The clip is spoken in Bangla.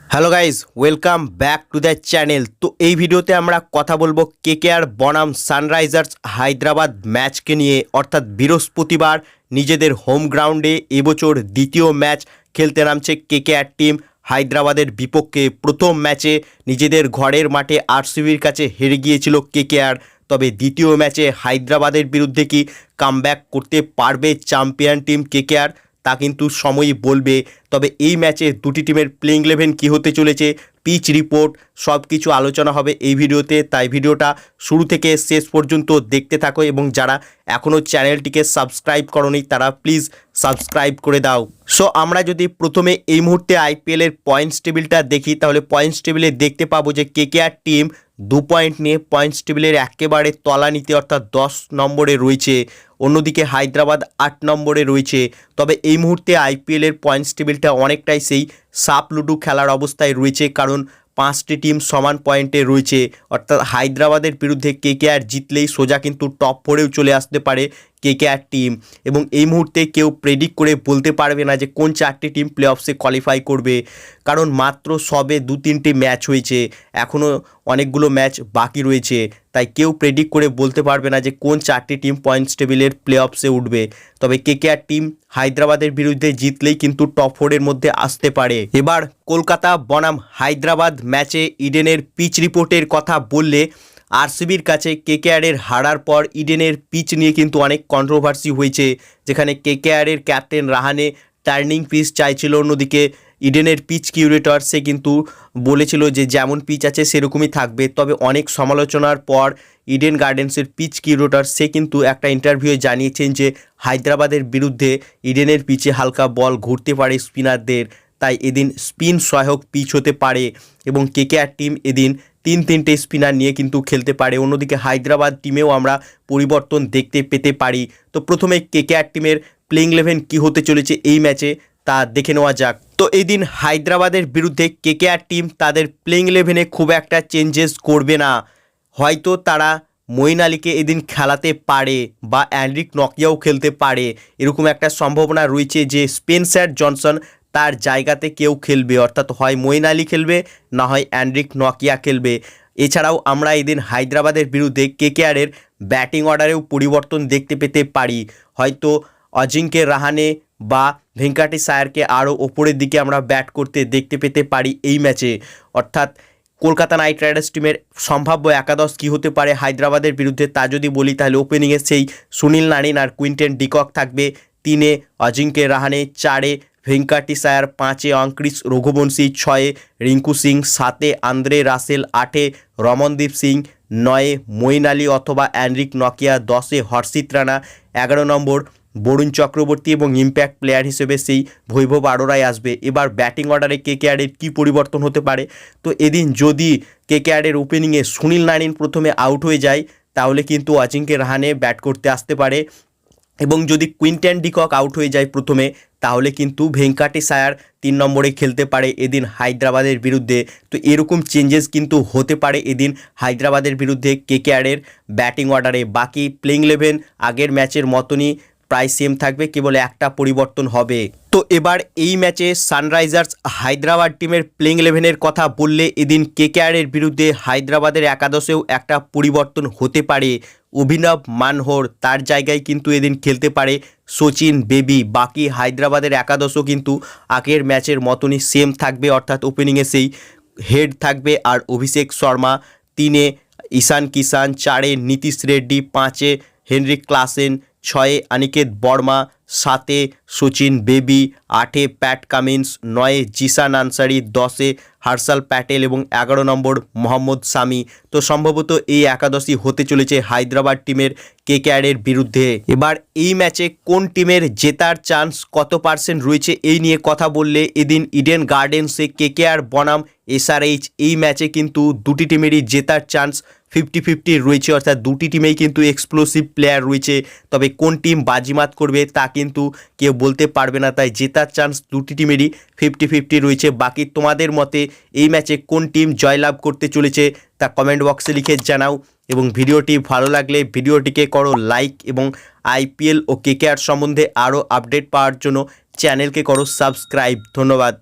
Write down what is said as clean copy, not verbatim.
Hello guys, welcome back to the channel. তো এই ভিডিওতে আমরা কথা বলবো কেকেআর বনাম সানরাইজার্স হায়দ্রাবাদ ম্যাচকে নিয়ে, অর্থাৎ বৃহস্পতিবার নিজেদের হোম গ্রাউন্ডে এবছর দ্বিতীয় ম্যাচ খেলতে নামছে কেকেআর টিম হায়দ্রাবাদের বিপক্ষে। প্রথম ম্যাচে নিজেদের ঘরের মাঠে আরসিবির কাছে হেরে গিয়েছিল কেকেআর, তবে দ্বিতীয় ম্যাচে হায়দ্রাবাদের বিরুদ্ধে কি কামব্যাক করতে পারবে চ্যাম্পিয়ন টিম কেকেআর, তা কিন্তু সময়ই বলবে। তবে এই ম্যাচে দুটি টিমের প্লেইং 11 কী হতে চলেছে, পিচ রিপোর্ট সব কিছু আলোচনা হবে এই ভিডিওতে। তাই ভিডিওটা শুরু থেকে শেষ পর্যন্ত দেখতে থাকো, এবং যারা এখনও চ্যানেলটিকে সাবস্ক্রাইব করোনি তারা প্লিজ সাবস্ক্রাইব করে দাও। সো আমরা যদি প্রথমে এই মুহূর্তে আইপিএলের পয়েন্টস টেবিলটা দেখি, তাহলে পয়েন্টস টেবিলে দেখতে পাবো যে কেকেআর টিম 2 পয়েন্ট নিয়ে পয়েন্টস টেবিলের একেবারে তলানিতে অর্থাৎ 10 নম্বরে রয়েছে। অন্যদিকে হায়দ্রাবাদ 8 নম্বরে রয়েছে। তবে এই মুহূর্তে আইপিএলের পয়েন্টস টেবিলটা অনেকটাই সেই সাপ লুডু খেলার অবস্থায় রয়েছে, কারণ 5টি টিম সমান পয়েন্টে রয়েছে। অর্থাৎ হায়দ্রাবাদের বিরুদ্ধে কেকেআর জিতলেই সোজা কিন্তু টপ 4-এও চলে আসতে পারে কেকেআর টিম। এবং এই মুহূর্তে কেউ প্রেডিক্ট করে বলতে পারবে না যে কোন 4টি টিম প্লে অফসে কোয়ালিফাই করবে, কারণ মাত্র সবে 2-3টি ম্যাচ হয়েছে, এখনও অনেকগুলো ম্যাচ বাকি রয়েছে। তাই কেউ প্রেডিক্ট করে বলতে পারবে না যে কোন 4টি টিম পয়েন্টস টেবিলের প্লে অফসে উঠবে। তবে কেকেআর টিম হায়দ্রাবাদের বিরুদ্ধে জিতলেই কিন্তু টপ 4-এর মধ্যে আসতে পারে। এবার কলকাতা বনাম হায়দ্রাবাদ ম্যাচে ইডেনের পিচ রিপোর্টের কথা বললে, আরসিবির কাছে কেকেআরের হারার পর ইডেনের পিচ নিয়ে কিন্তু অনেক কন্ট্রোভার্সি হয়েছে, যেখানে কেকেআরের ক্যাপ্টেন রাহানে টার্নিং পিচ চাইছিল। অন্যদিকে ইডেনের পিচ কিউরেটর সে কিন্তু বলেছিল যে যেমন পিচ আছে সেরকমই থাকবে। তবে অনেক সমালোচনার পর ইডেন গার্ডেন্সের পিচ কিউরেটর সে কিন্তু একটা ইন্টারভিউয়ে জানিয়েছেন যে হায়দ্রাবাদের বিরুদ্ধে ইডেনের পিচে হালকা বল ঘুরতে পারে স্পিনারদের, তাই এদিন স্পিন সহায়ক পিচ হতে পারে এবং কেকেআর টিম এদিন 3-3টে স্পিনার নিয়ে কিন্তু খেলতে পারে। অন্যদিকে হায়দ্রাবাদ টিমেও আমরা পরিবর্তন দেখতে পেতে পারি। তো প্রথমে কেকেআর টিমের প্লেইং 11 কী হতে চলেছে এই ম্যাচে তা দেখে নেওয়া যাক। তো এই দিন হায়দ্রাবাদের বিরুদ্ধে কেকেআর টিম তাদের প্লেইং 11-এ খুব একটা চেঞ্জেস করবে না। হয়তো তারা মঈন আলীকে এদিন খেলাতে পারে বা অ্যান্ড্রিক নকিয়াও খেলতে পারে, এরকম একটা সম্ভাবনা রয়েছে যে স্পেন্সার জনসন তার জায়গাতে কেউ খেলবে, অর্থাৎ হয় মঈন আলী খেলবে না হয় অ্যান্ড্রিক নকিয়া খেলবে। এছাড়াও আমরা এদিন হায়দ্রাবাদের বিরুদ্ধে কেকেআরের ব্যাটিং অর্ডারেও পরিবর্তন দেখতে পেতে পারি। হয়তো অজিঙ্ক্য রাহানে বা ভেঙ্কাটেশ আয়ারকে আরও ওপরের দিকে আমরা ব্যাট করতে দেখতে পেতে পারি এই ম্যাচে। অর্থাৎ কলকাতা নাইট রাইডার্স টিমের সম্ভাব্য একাদশ কী হতে পারে হায়দ্রাবাদের বিরুদ্ধে তা যদি বলি, তাহলে ওপেনিংয়ে সেই সুনীল নারিন আর কুইন্টেন ডিকক থাকবে, 3-এ অজিঙ্ক্য রাহানে, 4-এ ভেঙ্কাটেশ আয়ার, 5-এ অঙ্কৃশ রঘুবংশী, 6-এ রিঙ্কু সিং, 7-এ আন্দ্রে রাসেল, 8-এ রমনদীপ সিং, 9-এ মঈন আলী অথবা অ্যান্ড্রিক নকিয়া, 10-এ হর্ষিত রানা, 11 নম্বর বরুণ চক্রবর্তী এবং ইম্প্যাক্ট প্লেয়ার হিসেবে সেই বৈভব আরোরাই আসবে। এবার ব্যাটিং অর্ডারে কেকেআরের কী পরিবর্তন হতে পারে, তো এদিন যদি কেকেআরের ওপেনিংয়ে সুনীল নারিন প্রথমে আউট হয়ে যায়, তাহলে কিন্তু অজিঙ্ক্য রাহানে ব্যাট করতে আসতে পারে, এবং যদি কুইন্টেন ডিকক আউট হয়ে যায় প্রথমে, তাহলে কিন্তু ভেঙ্কাটেশ আয়ার 3 নম্বরে খেলতে পারে এদিন হায়দ্রাবাদের বিরুদ্ধে। তো এরকম চেঞ্জেস কিন্তু হতে পারে এদিন হায়দ্রাবাদের বিরুদ্ধে কেকেআরের ব্যাটিং অর্ডারে। বাকি প্লেইং 11 আগের ম্যাচের মতনই প্রায় সেম থাকবে, কেবল একটা পরিবর্তন হবে। তো এবার এই ম্যাচে সানরাইজার্স হায়দ্রাবাদ টিমের প্লেইং 11-এর কথা বললে, এদিন কেকেআরের বিরুদ্ধে হায়দ্রাবাদের একাদশেও একটা পরিবর্তন হতে পারে। অভিনব মানহর তার জায়গায় কিন্তু এদিন খেলতে পারে সচিন বেবি। বাকি হায়দ্রাবাদের একাদশও কিন্তু আগের ম্যাচের মতনই সেম থাকবে, অর্থাৎ ওপেনিংয়ে সেই হেড থাকবে আর অভিষেক শর্মা, 3-এ ঈশান কিষান, 4-এ নীতিশ রেড্ডি, 5-এ হেনরিক ক্লাসেন, 6-এ অনিকেত বর্মা, 7-এ সচিন বেবি, 8-এ প্যাট কামিন্স, 9-এ জিসান আনসারি, 10-এ হর্ষল প্যাটেল এবং 11 নম্বর মোহাম্মদ সামি। তো সম্ভবত এই একাদশই হতে চলেছে হায়দ্রাবাদ টিমের কেকেআরের বিরুদ্ধে। এবার এই ম্যাচে কোন টিমের জেতার চান্স কত % রয়েছে এই নিয়ে কথা বললে, এদিন ইডেন গার্ডেন্সে কেকেআর বনাম এসআরএইচ এই ম্যাচে কিন্তু দুটি টিমেরই জেতার চান্স 50-50 রয়েছে, অর্থাৎ দুটি টিমেই কিন্তু এক্সপ্লোসিভ প্লেয়ার রয়েছে। তবে কোন টিম বাজিমাত করবে তা কিন্তু কেউ বলতে পারবে না, তাই জেতার চান্স দুটি টিমেরই 50-50 রয়েছে। বাকি তোমাদের মতে এই ম্যাচে কোন টিম জয়লাভ করতে চলেছে তা কমেন্ট বক্সে লিখে জানাও, এবং ভিডিওটি ভালো লাগলে ভিডিওটিকে করো লাইক, এবং আইপিএল ও কেকেআর সম্বন্ধে আরও আপডেট পাওয়ার জন্য চ্যানেলকে করো সাবস্ক্রাইব। ধন্যবাদ।